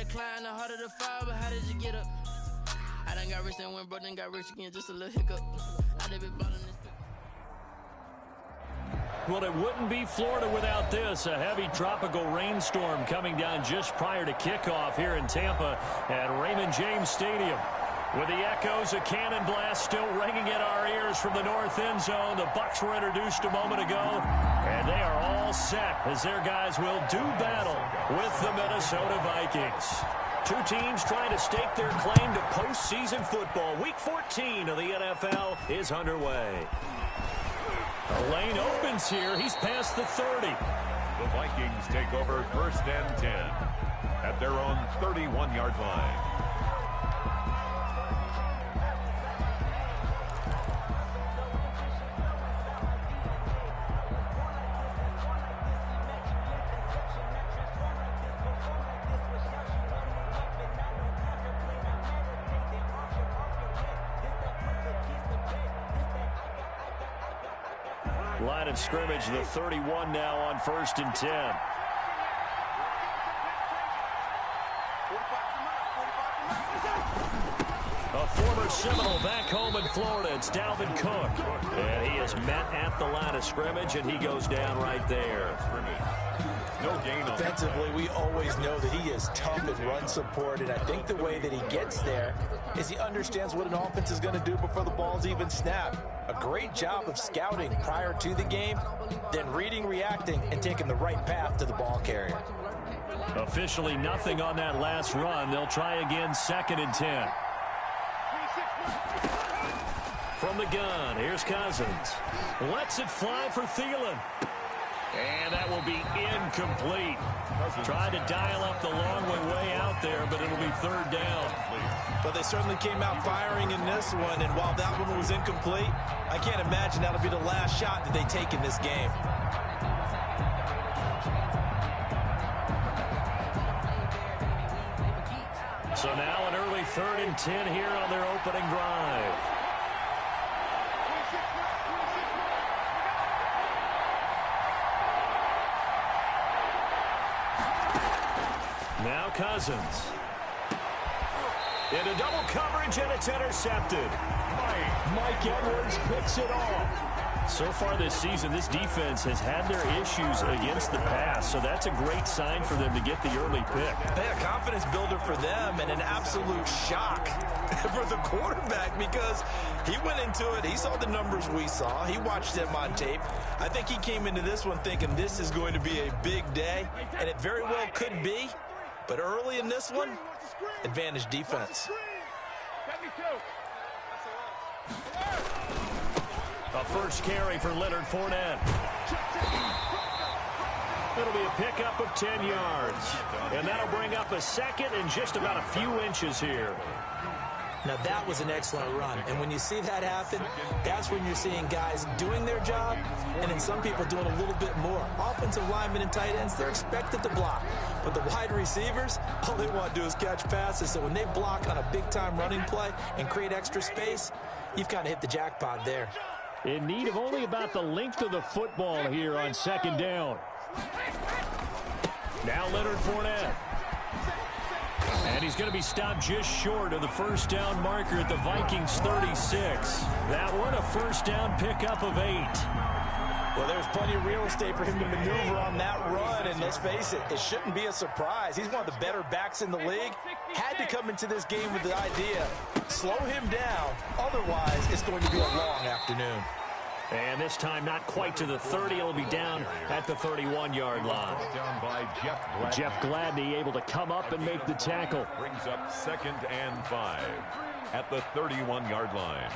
to climb, the harder to fall, but how did you get up? I done got rich and went broke, then got rich again, just a little hiccup. I done been ballin' this. Well, it wouldn't be Florida without this. A heavy tropical rainstorm coming down just prior to kickoff here in Tampa at Raymond James Stadium. With the echoes of cannon blast still ringing in our ears from the north end zone, the Bucs were introduced a moment ago, and they are all set as their guys will do battle with the Minnesota Vikings. Two teams trying to stake their claim to postseason football. Week 14 of the NFL is underway. The lane opens here. He's past the 30. The Vikings take over 1st and 10 at their own 31-yard line. Line of scrimmage, the 31 now on 1st and 10. A former Seminole back home in Florida. It's Dalvin Cook. And he is met at the line of scrimmage, and he goes down right there. No gain. Defensively, we always know that he is tough in run support, and I think the way that he gets there is he understands what an offense is going to do before the ball's even snapped. A great job of scouting prior to the game, then reading, reacting, and taking the right path to the ball carrier. Officially nothing on that last run. They'll try again 2nd and 10. From the gun, here's Cousins. Lets it fly for Thielen. And that will be incomplete. Tried to dial up the long way out there, but it'll be 3rd down. But they certainly came out firing in this one, and while that one was incomplete, I can't imagine that'll be the last shot that they take in this game. So now an early 3rd and 10 here on their opening drive. Now Cousins. Into double coverage, and it's intercepted. Mike Edwards picks it off. So far this season, this defense has had their issues against the pass, so that's a great sign for them to get the early pick. A confidence builder for them and an absolute shock for the quarterback because he went into it. He saw the numbers we saw. He watched them on tape. I think he came into this one thinking this is going to be a big day, and it very well could be. But early in this one, advantage defense. A first carry for Leonard Fournette. It'll be a pickup of 10 yards. And that'll bring up a 2nd and just about a few inches here. Now, that was an excellent run. And when you see that happen, that's when you're seeing guys doing their job and then some people doing a little bit more. Offensive linemen and tight ends, they're expected to block. But the wide receivers, all they want to do is catch passes. So when they block on a big-time running play and create extra space, you've kind of hit the jackpot there. In need of only about the length of the football here on 2nd down. Now Leonard Fournette. And he's going to be stopped just short of the first down marker at the Vikings 36. That one a first down pickup of 8. Well, there's plenty of real estate for him to maneuver on that run, and let's face it, it shouldn't be a surprise. He's one of the better backs in the league. Had to come into this game with the idea, slow him down, otherwise it's going to be a long afternoon. And this time not quite to the 30. It'll be down at the 31-yard line. Down by Jeff Gladney able to come up and make the tackle. Brings up 2nd and 5 at the 31-yard line.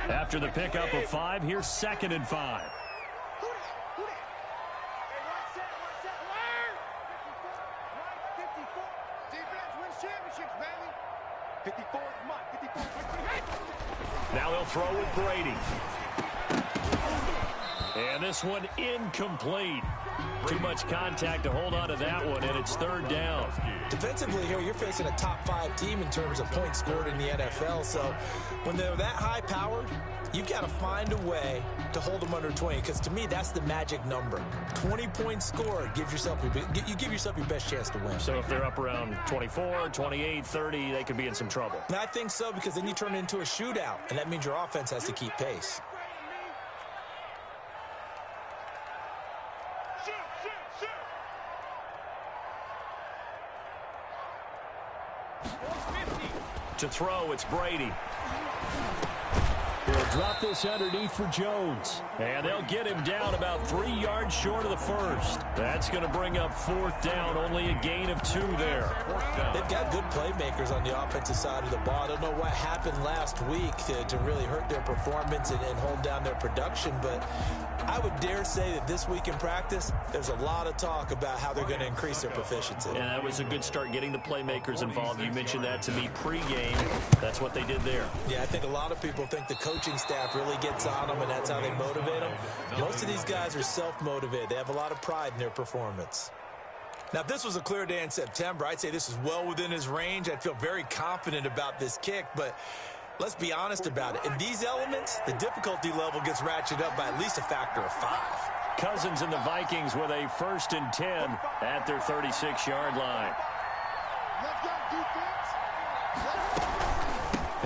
After the pickup of 5, here's 2nd and 5. Now they'll throw with Brady. And this one incomplete. Too much contact to hold on to that one, and it's third down. Defensively here, you're facing a top-5 team in terms of points scored in the NFL. So when they're that high-powered, you've got to find a way to hold them under 20, because to me, that's the magic number. 20 points scored, you give yourself your best chance to win. So if they're up around 24, 28, 30, they could be in some trouble. And I think so, because then you turn it into a shootout, and that means your offense has to keep pace. To throw, it's Brady. He'll drop this underneath for Jones. And they'll get him down about 3 yards short of the first. That's going to bring up fourth down, only a gain of 2 there. They've got good playmakers on the offensive side of the ball. I don't know what happened last week to really hurt their performance and hold down their production, but I would dare say that this week in practice, there's a lot of talk about how they're going to increase their proficiency. Yeah, that was a good start getting the playmakers involved. You mentioned that to me pregame. That's what they did there. Yeah, I think a lot of people think the coaching staff really gets on them, and that's how they motivate them. Most of these guys are self-motivated. They have a lot of pride in their performance. Now, if this was a clear day in September, I'd say this is well within his range. I'd feel very confident about this kick, but let's be honest about it. In these elements, the difficulty level gets ratcheted up by at least a factor of 5. Cousins and the Vikings with a 1st and 10 at their 36-yard line.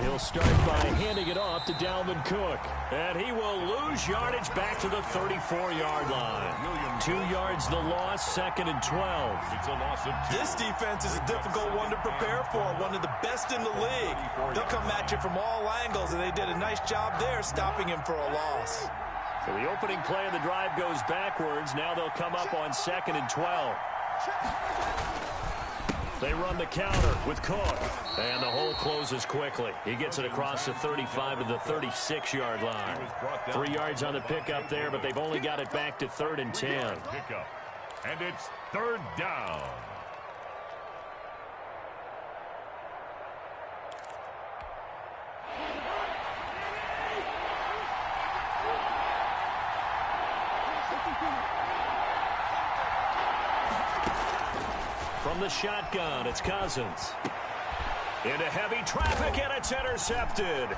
He'll start by handing it off to Dalvin Cook. And he will lose yardage back to the 34-yard line. 2 yards the loss, 2nd and 12. It's a loss of 2. This defense is a difficult one to prepare for, one of the best in the league. They'll come at you from all angles, and they did a nice job there stopping him for a loss. So the opening play of the drive goes backwards. Now they'll come up on 2nd and 12. They run the counter with Cook, and the hole closes quickly. He gets it across the 35 to the 36-yard line. 3 yards on the pickup there, but they've only got it back to 3rd and 10. Pickup, and it's 3rd down. From the shotgun, it's Cousins. Into heavy traffic, and it's intercepted.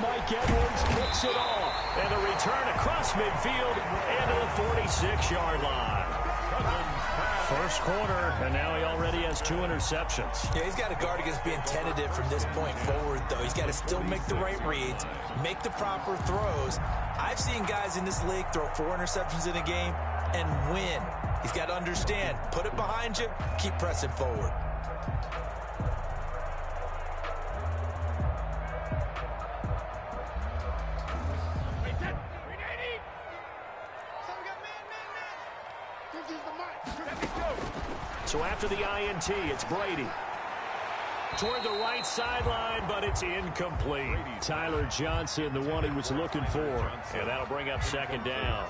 Mike Edwards picks it off. And the return across midfield into the 46-yard line. First quarter, and now he already has 2 interceptions. Yeah, he's got to guard against being tentative from this point forward, though. He's got to still make the right reads, make the proper throws. I've seen guys in this league throw 4 interceptions in a game and win. He's got to understand, put it behind you, keep pressing forward. So after the INT, it's Brady. Toward the right sideline, but it's incomplete. Tyler Johnson, the one he was looking for. And that'll bring up 2nd down.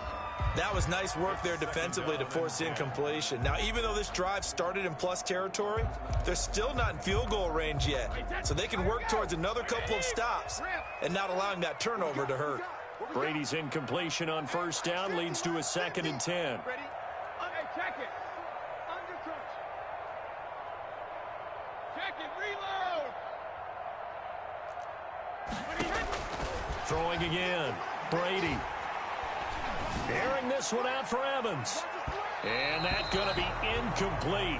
That was nice work there defensively to force incompletion. Now, even though this drive started in plus territory, they're still not in field goal range yet. So they can work towards another couple of stops and not allowing that turnover to hurt. Brady's incompletion on 1st down leads to a 2nd and 10. Throwing again, Brady. Airing this one out for Evans. And that's going to be incomplete.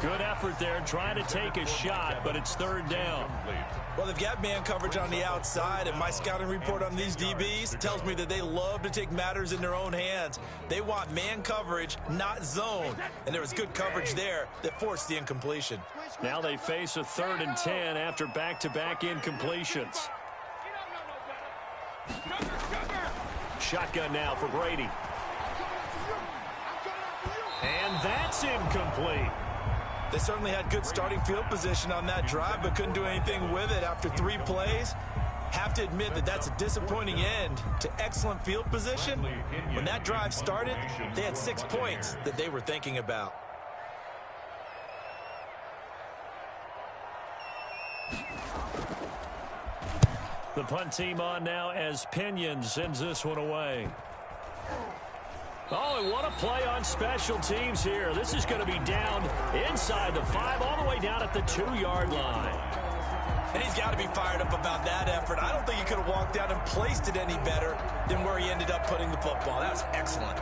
Good effort there, trying to take a shot, but it's 3rd down. Well, they've got man coverage on the outside, and my scouting report on these DBs tells me that they love to take matters in their own hands. They want man coverage, not zone. And there was good coverage there that forced the incompletion. Now they face a 3rd and 10 after back-to-back incompletions. Shotgun now for Brady. And that's incomplete. They certainly had good starting field position on that drive, but couldn't do anything with it after 3 plays. Have to admit that that's a disappointing end to excellent field position. When that drive started, they had 6 points that they were thinking about. The punt team on now as Pinion sends this one away. Oh, and what a play on special teams here. This is going to be down inside the 5, all the way down at the 2-yard line. And he's got to be fired up about that effort. I don't think he could have walked down and placed it any better than where he ended up putting the football. That was excellent.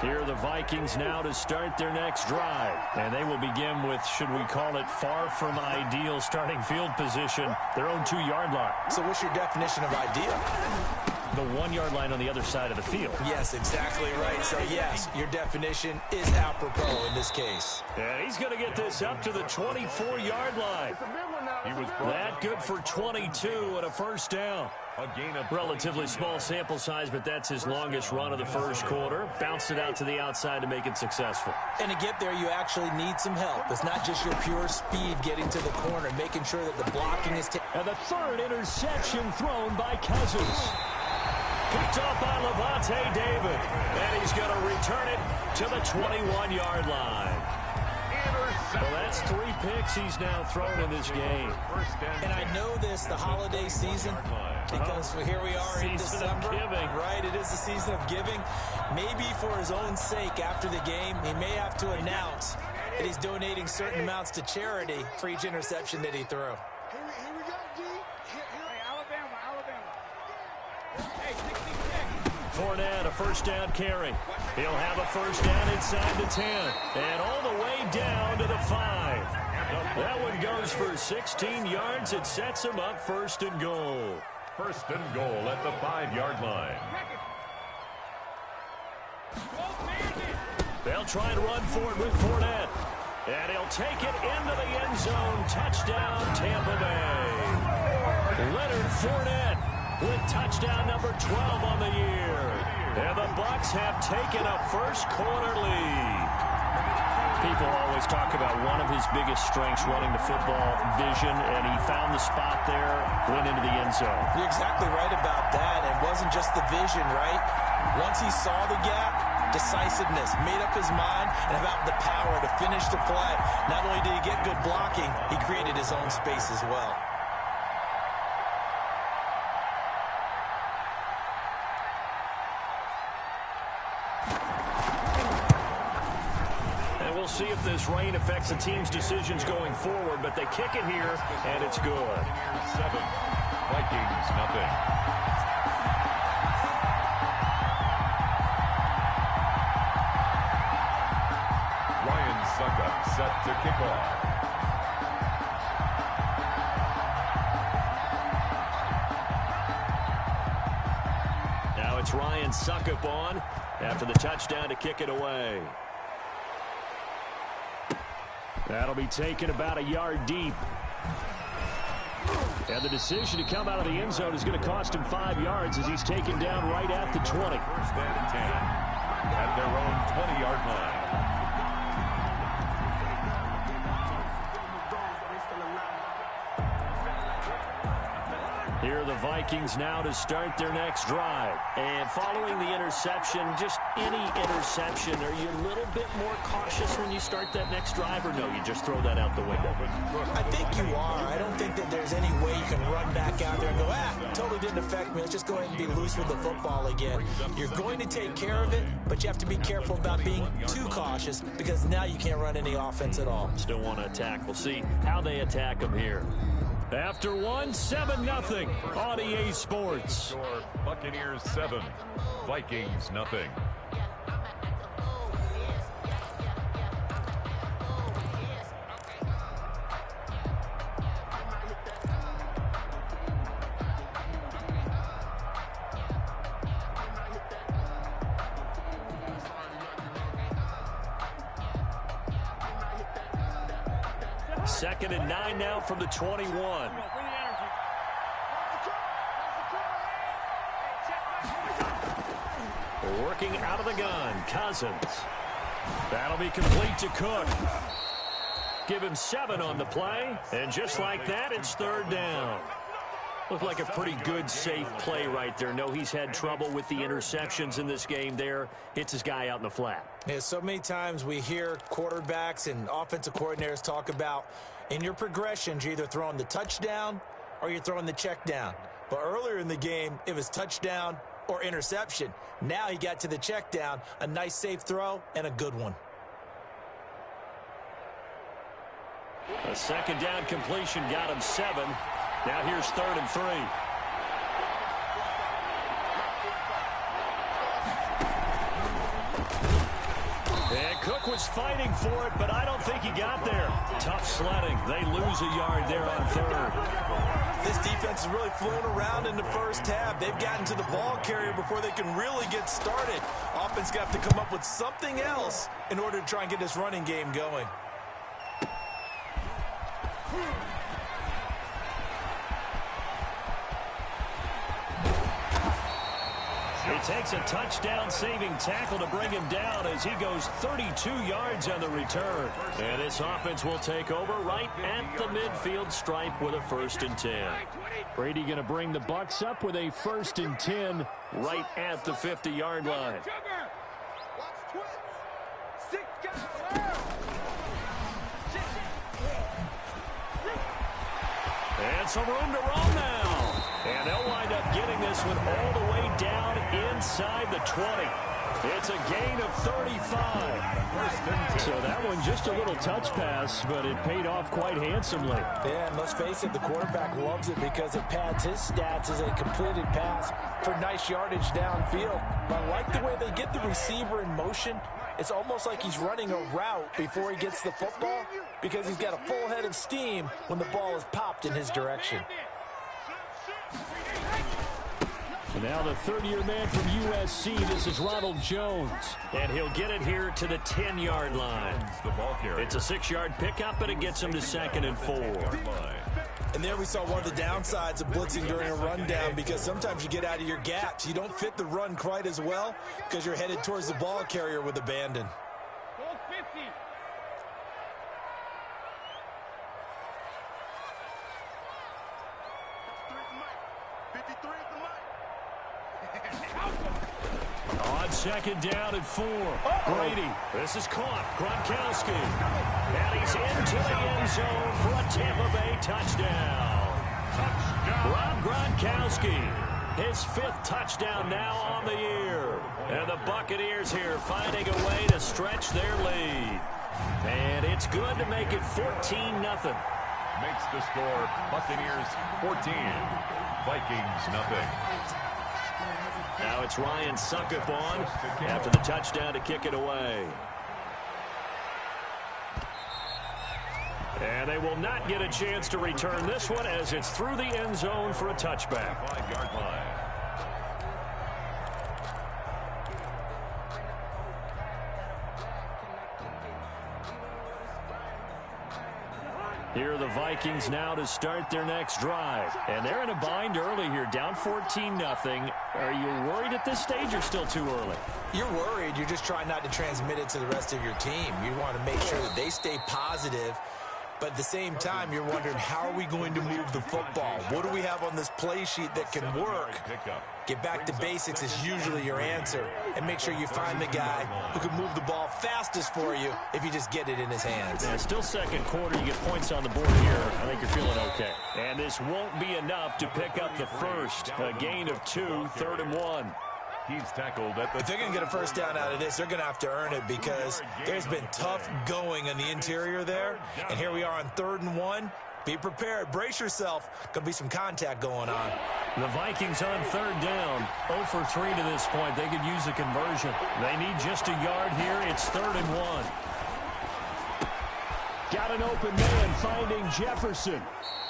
Here are the Vikings now to start their next drive. And they will begin with, should we call it, far from ideal starting field position, their own 2-yard line. So what's your definition of ideal? The 1-yard line on the other side of the field. Yes, exactly right. So, yes, your definition is apropos in this case. And he's going to get this up to the 24-yard line. That good for 22 and a first down. Relatively small sample size, but that's his longest run of the first quarter. Bounced it out to the outside to make it successful. And to get there, you actually need some help. It's not just your pure speed getting to the corner, making sure that the blocking is taken. And the third interception thrown by Cousins. Picked off by Levante David. And he's going to return it to the 21-yard line. Well, that's 3 picks he's now thrown in this game. And I know this, the holiday season, because here we are in December. Right, it is the season of giving. Maybe for his own sake after the game, he may have to announce that he's donating certain amounts to charity for each interception that he threw. Here we go, D. Hey, Alabama. Hey, 66. Fournette, a first down carry. He'll have a first down inside the 10. And all the way down to the 5. That one goes for 16 yards. It sets him up first and goal. First and goal at the 5-yard line. They'll try and run for it with Fournette. And he'll take it into the end zone. Touchdown, Tampa Bay. Leonard Fournette with touchdown number 12 on the year. And the Bucs have taken a first quarter lead. People always talk about one of his biggest strengths running the football, vision, and he found the spot there, went into the end zone. You're exactly right about that. It wasn't just the vision, right? Once he saw the gap, decisiveness, made up his mind, and about the power to finish the play. Not only did he get good blocking, he created his own space as well. We'll see if this rain affects the team's decisions going forward, but they kick it here, and it's good. 7, Vikings nothing. Ryan Suckup set to kick off. Now it's Ryan Suckup on after the touchdown to kick it away. That'll be taken about a yard deep. And the decision to come out of the end zone is going to cost him 5 yards as he's taken down right at the 20. First and 10 at their own 20-yard line. Here are the Vikings now to start their next drive. And following the interception, just any interception, are you a little bit more cautious when you start that next drive, or no, you just throw that out the window? I think you are. I don't think that there's any way you can run back out there and go, totally didn't affect me. Let's just go ahead and be loose with the football again. You're going to take care of it, but you have to be careful about being too cautious because now you can't run any offense at all. Still want to attack. We'll see how they attack them here. After 7-0 on EA Sports. Buccaneers 7, Vikings nothing. Second and 9 now from the 21. Working out of the gun, Cousins. That'll be complete to Cook. Give him 7 on the play, and just like that, it's third down. Looked like a pretty good, safe play right there. No, he's had trouble with the interceptions in this game there. Hits his guy out in the flat. Yeah, so many times we hear quarterbacks and offensive coordinators talk about in your progressions, you're either throwing the touchdown or you're throwing the check down. But earlier in the game, it was touchdown or interception. Now he got to the check down, a nice safe throw, and a good one. A second down completion got him 7. Now here's 3rd and 3. And Cook was fighting for it, but I don't think he got there. Tough sledding. They lose a yard there on 3rd. This defense is really flown around in the first half. They've gotten to the ball carrier before they can really get started. Offense got to come up with something else in order to try and get this running game going. He takes a touchdown-saving tackle to bring him down as he goes 32 yards on the return. And this offense will take over right at the midfield stripe with a 1st and 10. Brady going to bring the Bucs up with a 1st and 10 right at the 50-yard line. And some room to roll now. And they'll wind up getting this one all the way down inside the 20. It's a gain of 35. So that one just a little touch pass, but it paid off quite handsomely. Yeah, and let's face it, the quarterback loves it because it pads his stats as a completed pass for nice yardage downfield. But I like the way they get the receiver in motion. It's almost like he's running a route before he gets the football because he's got a full head of steam when the ball is popped in his direction. Now the 3rd-year man from USC, this is Ronald Jones. And he'll get it here to the 10-yard line. It's a 6-yard pickup, but it gets him to 2nd and 4. And there we saw one of the downsides of blitzing during a rundown because sometimes you get out of your gaps. You don't fit the run quite as well because you're headed towards the ball carrier with abandon. On 2nd down and 4. Brady. This is caught. Gronkowski. And he's into the end zone for a Tampa Bay touchdown. Rob Gronkowski. His 5th touchdown now on the year. And the Buccaneers here finding a way to stretch their lead. And it's good to make it 14-0. Makes the score Buccaneers 14, Vikings nothing. Now it's Ryan Suckup on after the touchdown to kick it away. And they will not get a chance to return this one as it's through the end zone for a touchback. 5-yard line. Here are the Vikings now to start their next drive. And they're in a bind early here, down 14-0. Are you worried at this stage or still too early? You're worried. You're just trying not to transmit it to the rest of your team. You want to make sure that they stay positive. But at the same time, you're wondering, how are we going to move the football? What do we have on this play sheet that can work? Get back to basics is usually your answer. And make sure you find the guy who can move the ball fastest for you if you just get it in his hands. Yeah, still 2nd quarter. You get points on the board here. I think you're feeling okay. And this won't be enough to pick up the 1st. A gain of 2, 3rd and 1. He's tackled at the... If they're going to get a 1st down out of this, they're going to have to earn it because there's been tough going in the interior there. And here we are on 3rd and 1. Be prepared. Brace yourself. Going to be some contact going on. The Vikings on 3rd down. 0 for 3 to this point. They could use a conversion. They need just a yard here. It's 3rd and 1. Got an open man finding Jefferson.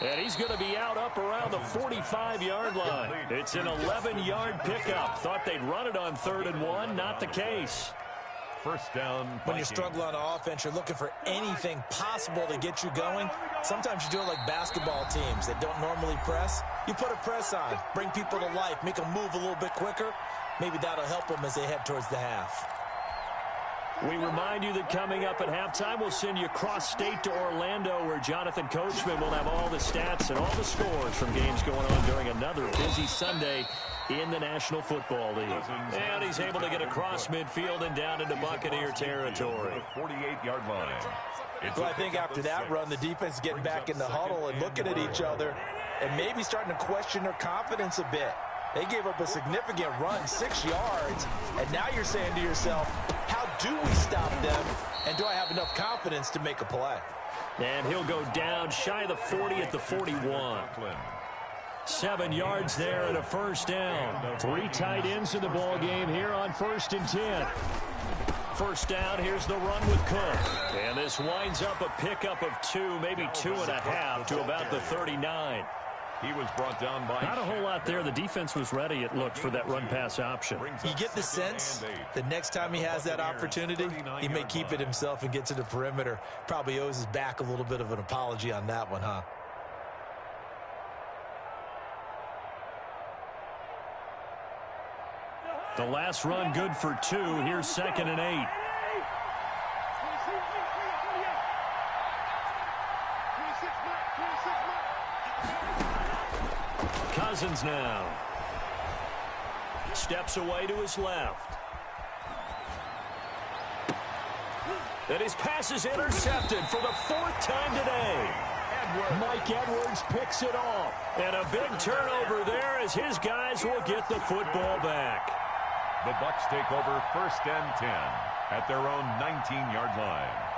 And he's going to be out up around the 45-yard line. It's an 11-yard pickup. Thought they'd run it on 3rd and 1. Not the case. 1st down. When you're struggling on offense, you're looking for anything possible to get you going. Sometimes you do it like basketball teams that don't normally press. You put a press on, bring people to life, make them move a little bit quicker. Maybe that'll help them as they head towards the half. We remind you that coming up at halftime, we'll send you cross-state to Orlando, where Jonathan Coachman will have all the stats and all the scores from games going on during another busy Sunday in the National Football League. And he's able to get across midfield and down into Buccaneer territory. 48-yard line. Well, I think after that run, the defense is getting back in the huddle and looking at each other and maybe starting to question their confidence a bit. They gave up a significant run, 6 yards, and now you're saying to yourself, how do we stop them, and do I have enough confidence to make a play? And he'll go down shy of the 40 at the 41. 7 yards there and a first down. 3 tight ends in the ball game here on 1st and 10. First down, here's the run with Cook. And this winds up a pickup of 2, maybe 2.5 to about the 39. He was brought down by... Not a whole lot there. The defense was ready, it looked, for that run-pass option. You get the sense the next time he has that opportunity, he may keep it himself and get to the perimeter. Probably owes his back a little bit of an apology on that one, huh? The last run good for 2. Here's 2nd and 8. Cousins now. Steps away to his left. And his pass is intercepted for the 4th time today. Mike Edwards picks it off. And a big turnover there as his guys will get the football back. The Bucs take over 1st and 10 at their own 19-yard line.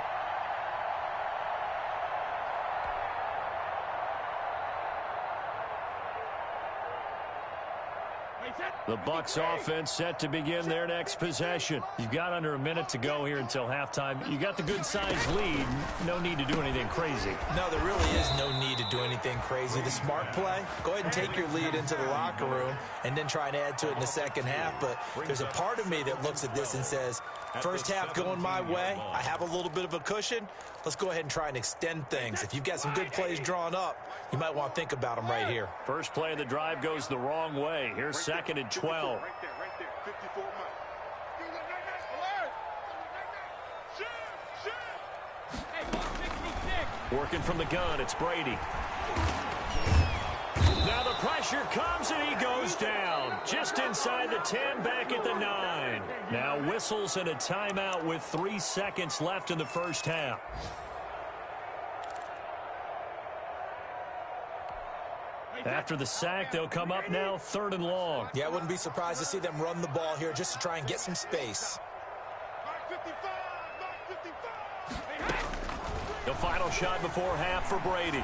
The Bucs offense set to begin their next possession. You've got under a minute to go here until halftime. You got the good-sized lead. No need to do anything crazy. No, there really is no need to do anything crazy. The smart play, go ahead and take your lead into the locker room and then try and add to it in the second half. But there's a part of me that looks at this and says, first half going my way, I have a little bit of a cushion. Let's go ahead and try and extend things. If you've got some good plays drawn up, you might want to think about them right here. First play of the drive goes the wrong way. Here's 2nd and 12. Right there, 54 miles. Working from the gun, it's Brady. Now the pressure comes and he goes down. Just inside the 10, back at the 9. Now whistles and a timeout with 3 seconds left in the first half. After the sack, they'll come up now 3rd and long. Yeah, I wouldn't be surprised to see them run the ball here just to try and get some space. The final shot before half for Brady.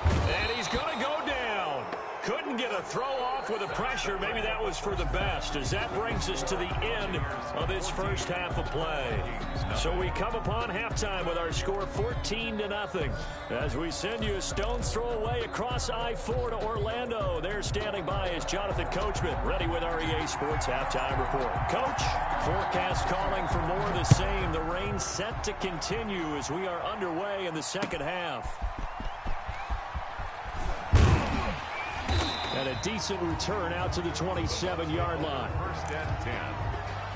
And he's going to go down. Couldn't get a throw off with the pressure. Maybe that was for the best, as that brings us to the end of this first half of play. So we come upon halftime with our score 14-0. As we send you a stone's throw away across I-4 to Orlando. There standing by is Jonathan Coachman, ready with our EA Sports Halftime Report. Coach, forecast calling for more of the same. The rain set to continue as we are underway in the second half. And a decent return out to the 27-yard line. 1st and 10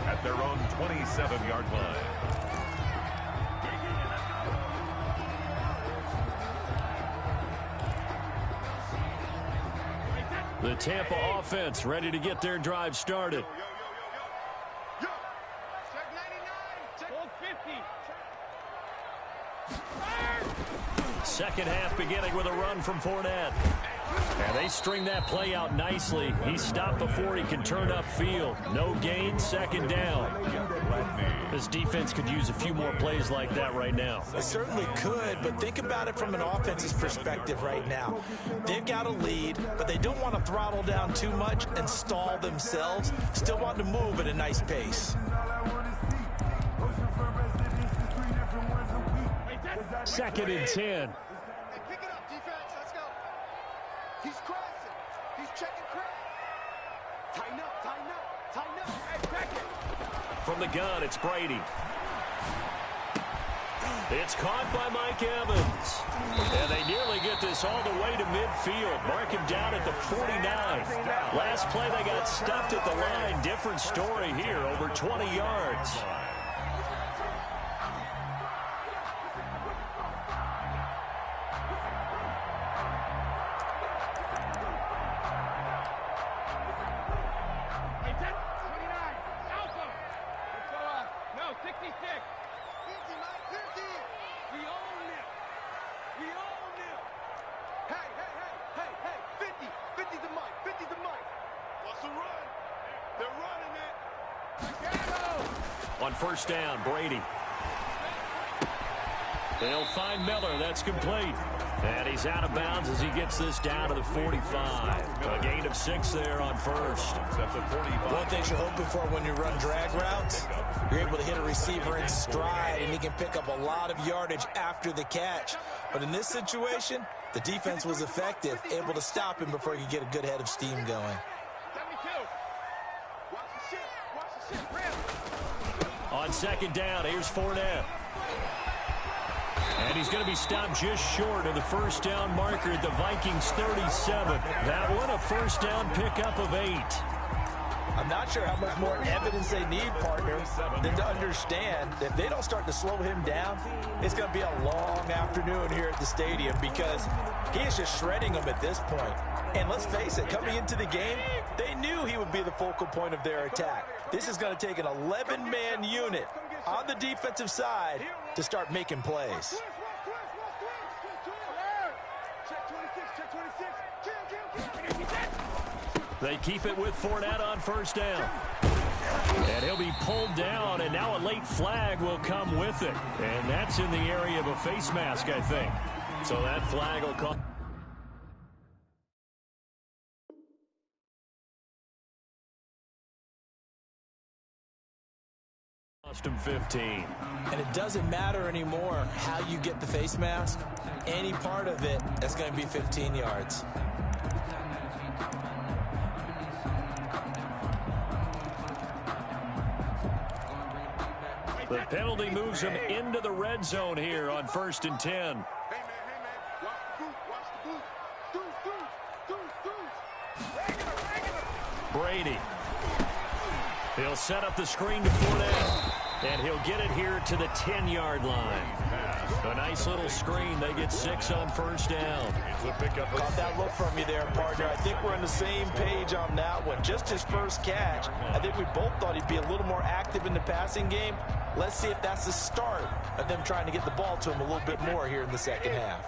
at their own 27-yard line. The Tampa offense ready to get their drive started. Second half beginning with a run from Fournette. And they string that play out nicely. He stopped before he can turn upfield. No gain, 2nd down. This defense could use a few more plays like that right now. They certainly could, but think about it from an offense's perspective right now. They've got a lead, but they don't want to throttle down too much and stall themselves. Still want to move at a nice pace. 2nd and 10. He's crossing. He's checking crack. Tighten up, tighten up, tighten up. Hey, check it. From the gun, it's Brady. It's caught by Mike Evans. And they nearly get this all the way to midfield. Mark him down at the 49. Last play, they got stuffed at the line. Different story here, over 20 yards. Hey, 50. 50's the mic. 50's the mic. What's the run? They're running it. On first down, Brady. They'll find Miller. That's complete. And he's out of bounds as he gets this down to the 45. A gain of 6 there on first. One thing you're hoping for when you run drag routes, you're able to hit a receiver in stride, and he can pick up a lot of yardage after the catch. But in this situation, the defense was effective, able to stop him before he could get a good head of steam going. On second down, here's Fournette. And he's going to be stopped just short of the first down marker at the Vikings 37. That one, a first down pickup of 8. I'm not sure how much more evidence they need, partner, than to understand that if they don't start to slow him down, it's going to be a long afternoon here at the stadium because he is just shredding them at this point. And let's face it, coming into the game, they knew he would be the focal point of their attack. This is going to take an 11-man unit on the defensive side to start making plays. They keep it with Fournette on first down. And he'll be pulled down, and now a late flag will come with it. And that's in the area of a face mask, I think. So that flag will come. Cost him 15. And it doesn't matter anymore how you get the face mask. Any part of it, that's going to be 15 yards. The penalty moves him into the red zone here on first and 10. Hey, man. Watch the boot. Brady. He'll set up the screen to Fournette. And he'll get it here to the 10-yard line. A nice little screen. They get 6 on first down. Caught that look from you there, partner. I think we're on the same page on that one. Just his first catch. I think we both thought he'd be a little more active in the passing game. Let's see if that's the start of them trying to get the ball to him a little bit more here in the second half.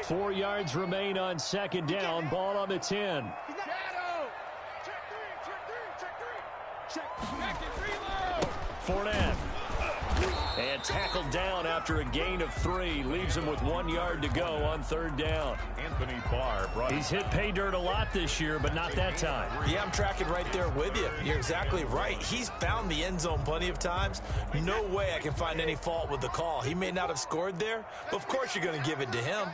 4 yards remain on second down. Ball on the 10. Fournette. And tackled down after a gain of 3. Leaves him with 1 yard to go on third down. Anthony Barr. He's hit pay dirt a lot this year, but not that time. Yeah, I'm tracking right there with you. You're exactly right. He's found the end zone plenty of times. No way I can find any fault with the call. He may not have scored there, but of course you're going to give it to him.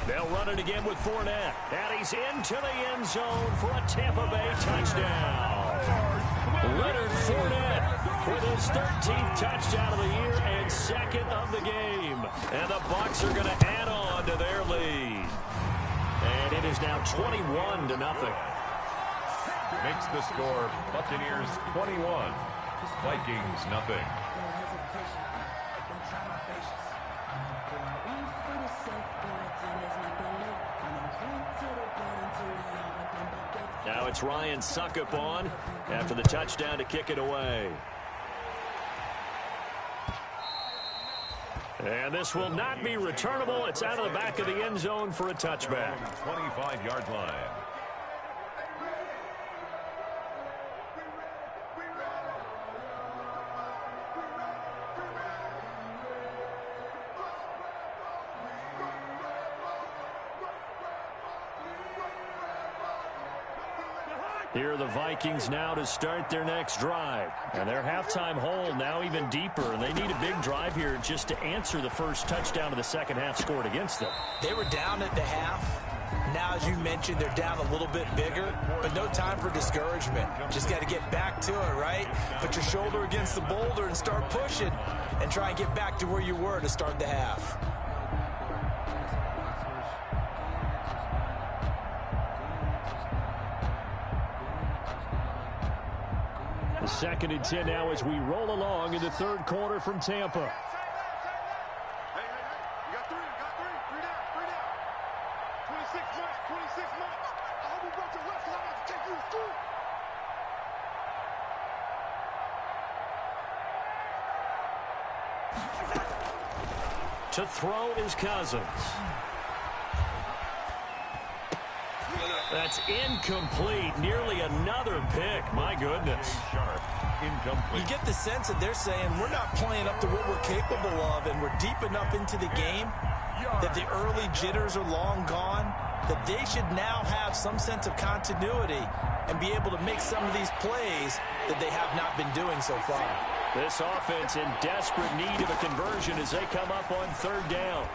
They'll run it again with Fournette. And he's into the end zone for a Tampa Bay touchdown. Leonard Fournette with his 13th touchdown of the year and 2nd of the game. And the Bucs are going to add on to their lead. And it is now 21-0. Makes the score Buccaneers 21, Vikings nothing. Now it's Ryan Suckup on after the touchdown to kick it away. And this will not be returnable. It's out of the back of the end zone for a touchback. 25-yard line. Here are the Vikings now to start their next drive. And their halftime hole now even deeper. And they need a big drive here just to answer the first touchdown of the second half scored against them. They were down at the half. Now, as you mentioned, they're down a little bit bigger, but no time for discouragement. Just got to get back to it, right? Put your shoulder against the boulder and start pushing and try and get back to where you were to start the half. The 2nd and 10 now as we roll along in the third quarter from Tampa. To throw is Cousins. That's incomplete. Nearly another pick. My goodness. Incomplete. You get the sense that they're saying we're not playing up to what we're capable of, and we're deep enough into the game that the early jitters are long gone, that they should now have some sense of continuity and be able to make some of these plays that they have not been doing so far. This offense in desperate need of a conversion as they come up on third down.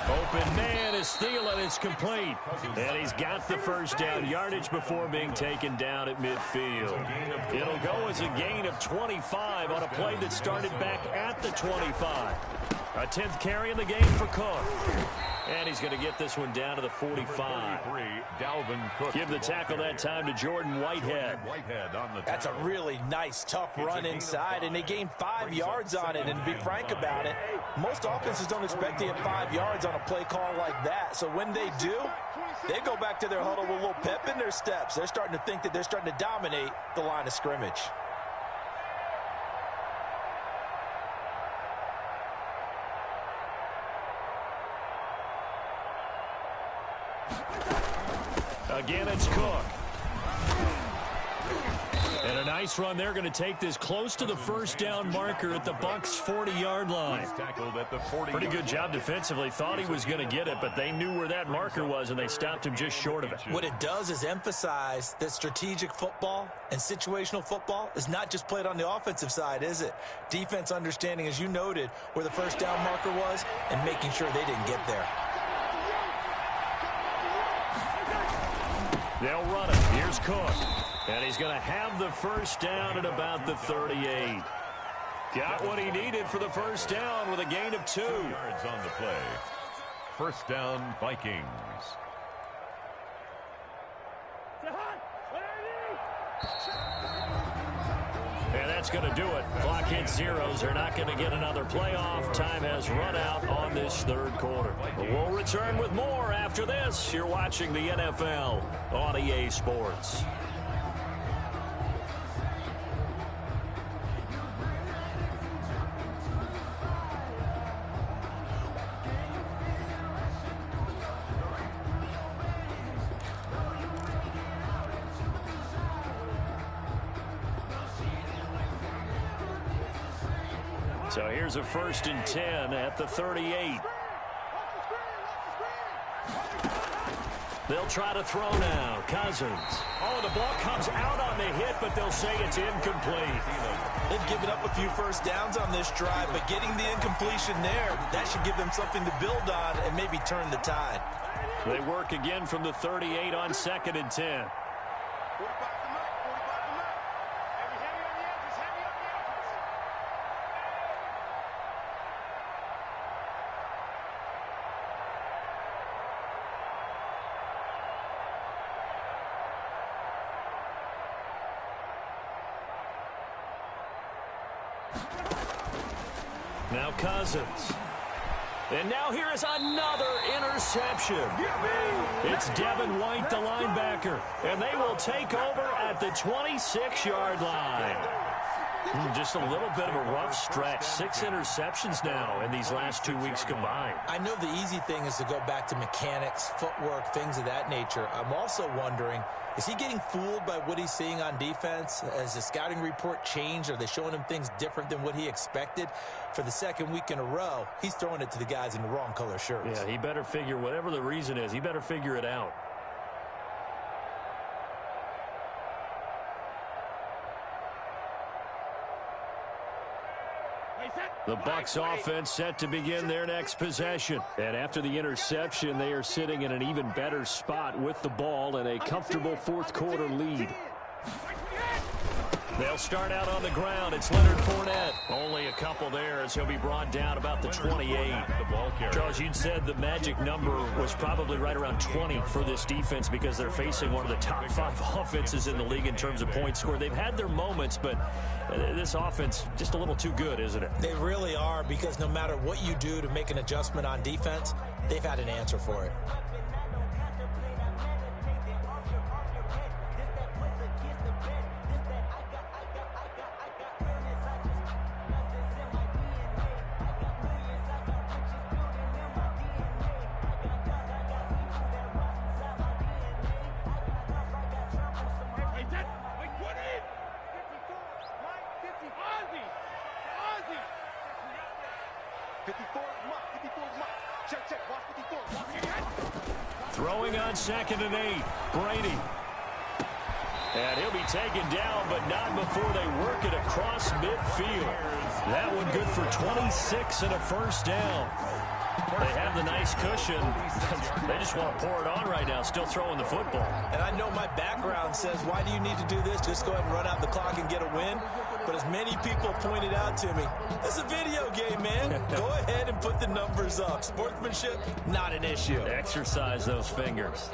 Open man is Thielen. It's complete. And he's got the first down yardage before being taken down at midfield. It'll go as a gain of 25 on a play that started back at the 25. A 10th carry in the game for Cook. And he's going to get this one down to the 45. Give the tackle that time to Jordan Whitehead. That's a really nice, tough run inside, and they gained 5 yards on it. And to be frank about it, most offenses don't expect to get 5 yards on a play call like that. So when they do, they go back to their huddle with a little pep in their steps. They're starting to think that they're starting to dominate the line of scrimmage. Again, it's Cook. And a nice run. They're going to take this close to the first down marker at the Bucs' 40-yard line. Pretty good job defensively. Thought he was going to get it, but they knew where that marker was, and they stopped him just short of it. What it does is emphasize that strategic football and situational football is not just played on the offensive side, is it? Defense understanding, as you noted, where the first down marker was and making sure they didn't get there. They'll run it. Here's Cook. And he's going to have the first down at about the 38. Got what he needed for the first down with a gain of 2. 2 yards on the play. First down, Vikings. And that's going to do it. Clock hits zeros. They're not going to get another playoff. Time has run out on this third quarter. We'll return with more after this. You're watching the NFL on EA Sports. So here's a 1st and 10 at the 38. They'll try to throw now. Cousins. Oh, the ball comes out on the hit, but they'll say it's incomplete. They've given up a few first downs on this drive, but getting the incompletion there, that should give them something to build on and maybe turn the tide. They work again from the 38 on 2nd and 10. Now Cousins. And now here is another interception. It's Devin White, the linebacker. And they will take over at the 26-yard line. Just a little bit of a rough stretch. 6 interceptions now in these last 2 weeks combined. I know the easy thing is to go back to mechanics, footwork, things of that nature. I'm also wondering, is he getting fooled by what he's seeing on defense? Has the scouting report changed? Are they showing him things different than what he expected? For the 2nd week in a row, he's throwing it to the guys in the wrong color shirts. Yeah, he better figure, whatever the reason is, he better figure it out. The Bucs offense set to begin their next possession. And after the interception, they are sitting in an even better spot with the ball and a comfortable 4th quarter lead. They'll start out on the ground. It's Leonard Fournette. Only a couple there as he'll be brought down about the 28. Charles, you'd said the magic number was probably right around 20 for this defense because they're facing one of the top 5 offenses in the league in terms of points scored. They've had their moments, but this offense just a little too good, isn't it? They really are, because no matter what you do to make an adjustment on defense, they've had an answer for it. check. Watch 54. Watch. Throwing on 2nd and 8. Brady. And he'll be taken down, but not before they work it across midfield. That one good for 26 and a first down. They have the nice cushion. They just want to pour it on right now, still throwing the football. And I know my background says, why do you need to do this? Just go ahead and run out the clock and get a win. But as many people pointed out to me, it's a video game, man. Go ahead and put the numbers up. Sportsmanship, not an issue. Exercise those fingers.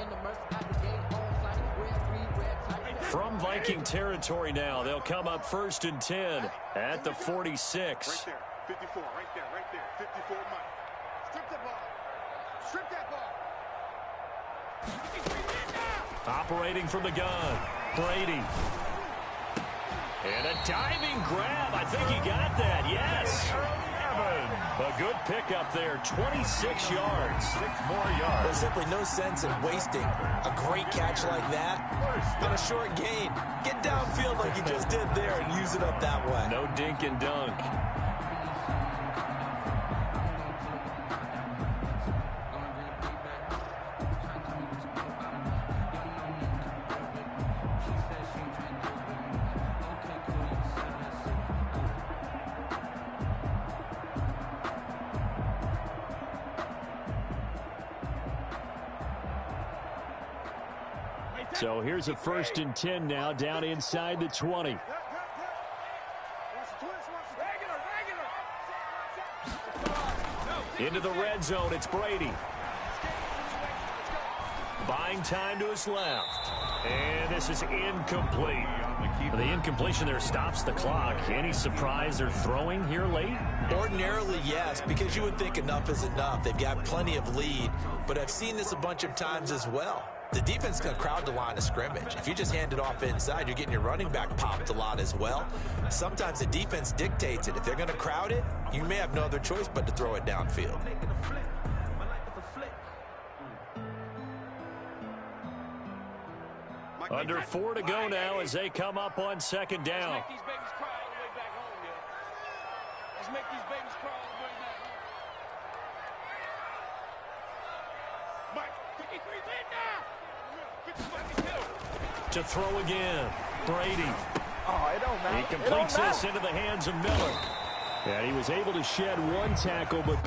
From Viking territory now, they'll come up 1st and 10 at the 46. Right there, 54, right there, 54 Mike. Strip that ball. Strip that ball. Operating from the gun, Brady. And a diving grab. I think he got that, yes. A good pickup there, 26 yards. 6 more yards. There's simply no sense in wasting a great catch like that on a short gain. Get downfield like you just did there and use it up that way. No dink and dunk. So here's a 1st and 10 now, down inside the 20. Into the red zone, it's Brady. Buying time to his left. And this is incomplete. The incompletion there stops the clock. Any surprise they're throwing here late? Ordinarily, yes, because you would think enough is enough. They've got plenty of lead, but I've seen this a bunch of times as well. The defense can crowd the line of scrimmage. If you just hand it off inside, you're getting your running back popped a lot as well. Sometimes the defense dictates it. If they're going to crowd it, you may have no other choice but to throw it downfield. Under 4 to go now as they come up on 2nd down. Let's make these babies cry all the way back home, yo. Let's make these babies cry all the way back home. Mike, 53's in now. 52. To throw again, Brady. Oh, it don't matter. He completes this into the hands of Miller. And he was able to shed one tackle, but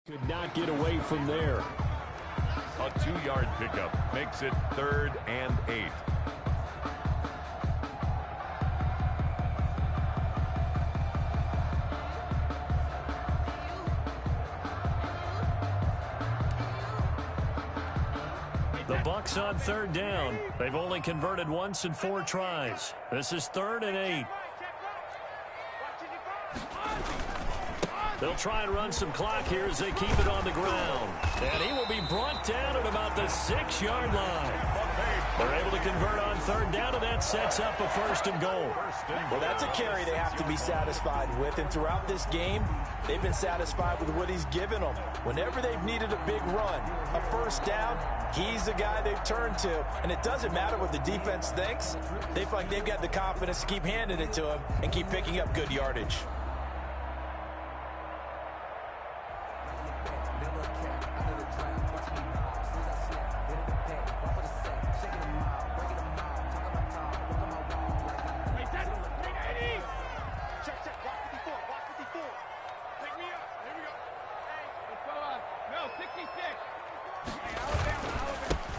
could not get away from there. A 2-yard pickup makes it 3rd and 8. The Bucs on 3rd down. They've only converted once in 4 tries. This is 3rd and 8. They'll try and run some clock here as they keep it on the ground. And he will be brought down at about the 6-yard line. They're able to convert on 3rd down, and that sets up a 1st and goal. Well, that's a carry they have to be satisfied with, and throughout this game, they've been satisfied with what he's given them. Whenever they've needed a big run, a 1st down, he's the guy they've turned to. And it doesn't matter what the defense thinks. They feel like they've got the confidence to keep handing it to him and keep picking up good yardage.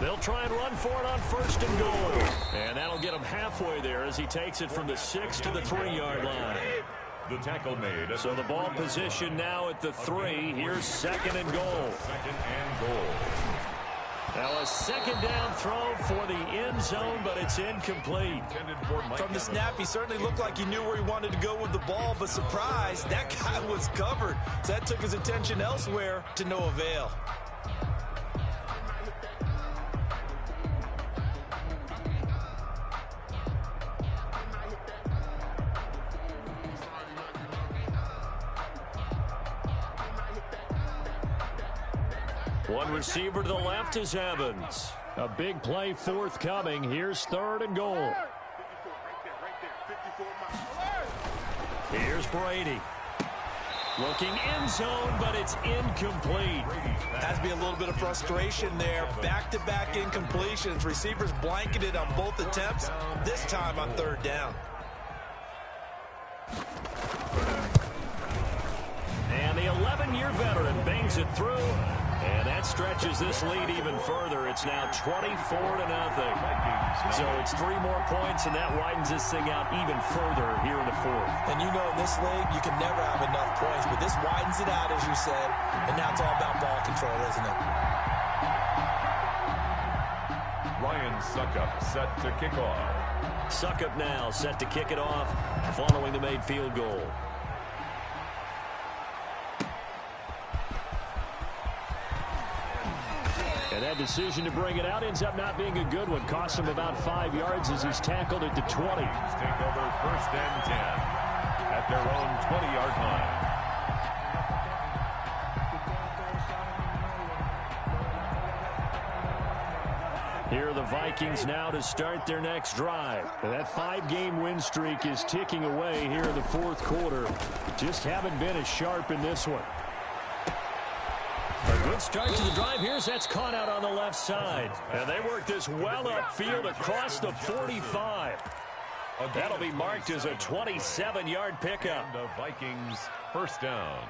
They'll try and run for it on 1st and goal. And that'll get him halfway there as he takes it from the 6 to the 3-yard line. The tackle made. So the ball position now at the 3. Here's 2nd and goal. 2nd and goal. Now a 2nd down throw for the end zone, but it's incomplete. From the snap, he certainly looked like he knew where he wanted to go with the ball, but surprise, that guy was covered. So that took his attention elsewhere to no avail. One receiver to the left is Evans. A big play forthcoming. Here's 3rd and goal. Here's Brady. Looking end zone, but it's incomplete. Has to be a little bit of frustration there. Back-to-back incompletions. Receivers blanketed on both attempts, this time on 3rd down. And the 11-year veteran bangs it through. And that stretches this lead even further. It's now 24-0. So it's 3 more points, and that widens this thing out even further here in the 4th. And you know in this league, you can never have enough points, but this widens it out, as you said, and now it's all about ball control, isn't it? Ryan Suckup set to kick off. Suckup now set to kick it off following the made field goal. And that decision to bring it out ends up not being a good one. Costs him about 5 yards as he's tackled at the 20. Take over 1st and 10 at their own 20-yard line. Here are the Vikings now to start their next drive. And that 5-game win streak is ticking away here in the 4th quarter. Just haven't been as sharp in this one. A good start to the drive. That's caught out on the left side. And they work this well upfield across the 45. That'll be marked as a 27-yard pickup. And the Vikings 1st down.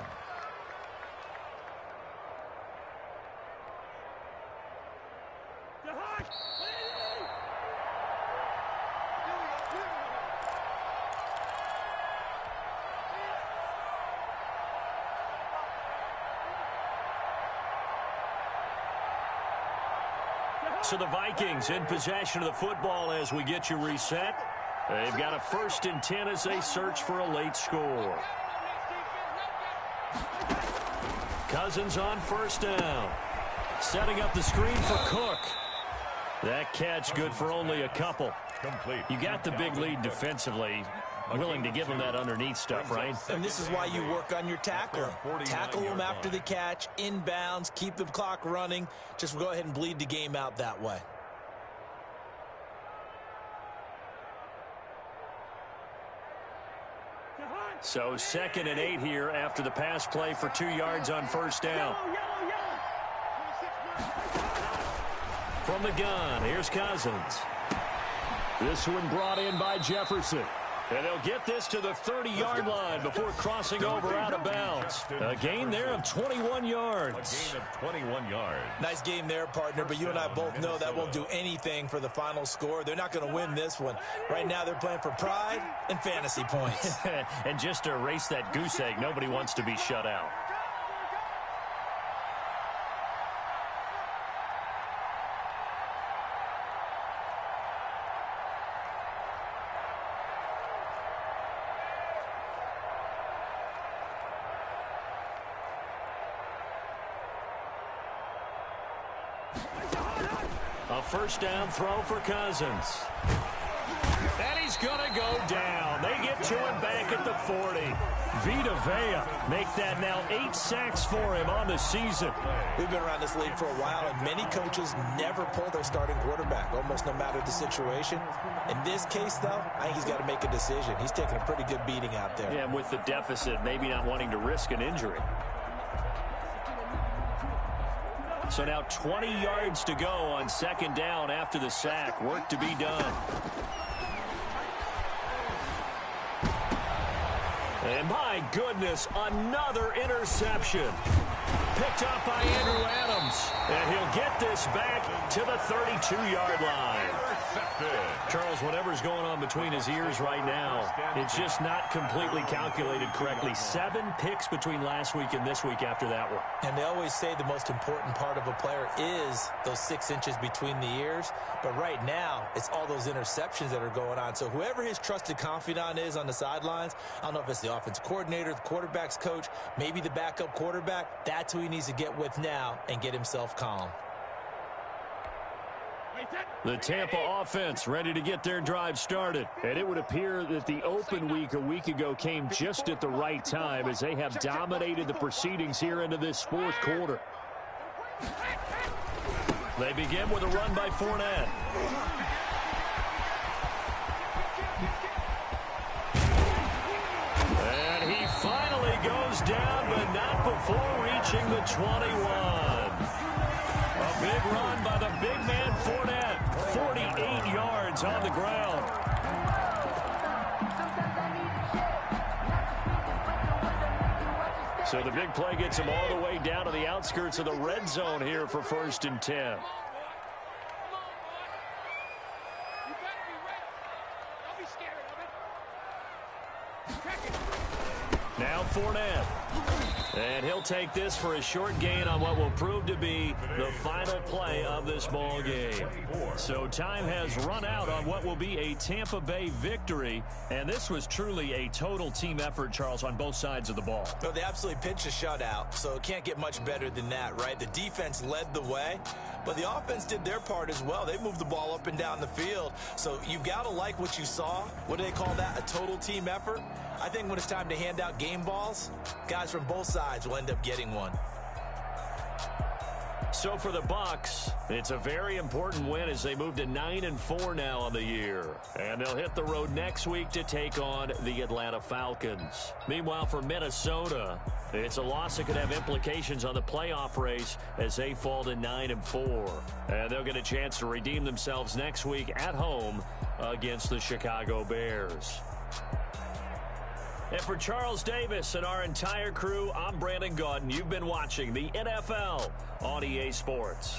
So the Vikings in possession of the football as we get you reset. They've got a 1st and 10 as they search for a late score. Cousins on 1st down. Setting up the screen for Cook. That catch good for only a couple. Complete. You got the big lead defensively. Willing to give them that underneath stuff, right? And this is why you work on your tackling. Tackle them after the catch, inbounds, keep the clock running. Just go ahead and bleed the game out that way. So 2nd and 8 here after the pass play for 2 yards on 1st down. From the gun, here's Cousins. This one brought in by Jefferson. And they'll get this to the 30-yard line before crossing over out of bounds. A gain there of 21 yards. A gain of 21 yards. Nice game there, partner, but you and I both know that won't do anything for the final score. They're not going to win this one. Right now they're playing for pride and fantasy points. And just to erase that goose egg, nobody wants to be shut out. A 1st down throw for Cousins. And he's going to go down. They get to him back at the 40. Vita Vea make that now 8 sacks for him on the season. We've been around this league for a while, and many coaches never pull their starting quarterback, almost no matter the situation. In this case, though, I think he's got to make a decision. He's taking a pretty good beating out there. Yeah, and with the deficit, maybe not wanting to risk an injury. So now 20 yards to go on 2nd down after the sack. Work to be done. And my goodness, another interception. picked up by Andrew Adams. And he'll get this back to the 32-yard line. Charles, whatever's going on between his ears right now, it's just not completely calculated correctly. 7 picks between last week and this week after that one. And they always say the most important part of a player is those 6 inches between the ears. But right now, it's all those interceptions that are going on. So whoever his trusted confidant is on the sidelines, I don't know if it's the offense coordinator, the quarterback's coach, maybe the backup quarterback, that's who he needs to get with now and get himself calm. The Tampa offense ready to get their drive started. And it would appear that the open week a week ago came just at the right time as they have dominated the proceedings here into this 4th quarter. They begin with a run by Fournette. And he finally goes down, but not before reaching the 21. A big run by the big man Fournette. 48 yards on the ground. So the big play gets him all the way down to the outskirts of the red zone here for 1st and 10. Now Fournette. And he'll take this for a short gain on what will prove to be the final play of this ball game. So time has run out on what will be a Tampa Bay victory. And this was truly a total team effort, Charles, on both sides of the ball. Well, they absolutely pitched a shutout, so it can't get much better than that, right? The defense led the way, but the offense did their part as well. They moved the ball up and down the field. So you've got to like what you saw. What do they call that? A total team effort? I think when it's time to hand out game balls, guys from both sides will end up getting one. So for the Bucs, it's a very important win as they move to 9-4 now on the year. And they'll hit the road next week to take on the Atlanta Falcons. Meanwhile, for Minnesota, it's a loss that could have implications on the playoff race as they fall to 9-4. And they'll get a chance to redeem themselves next week at home against the Chicago Bears. And for Charles Davis and our entire crew, I'm Brandon Gaudin. You've been watching the NFL on EA Sports.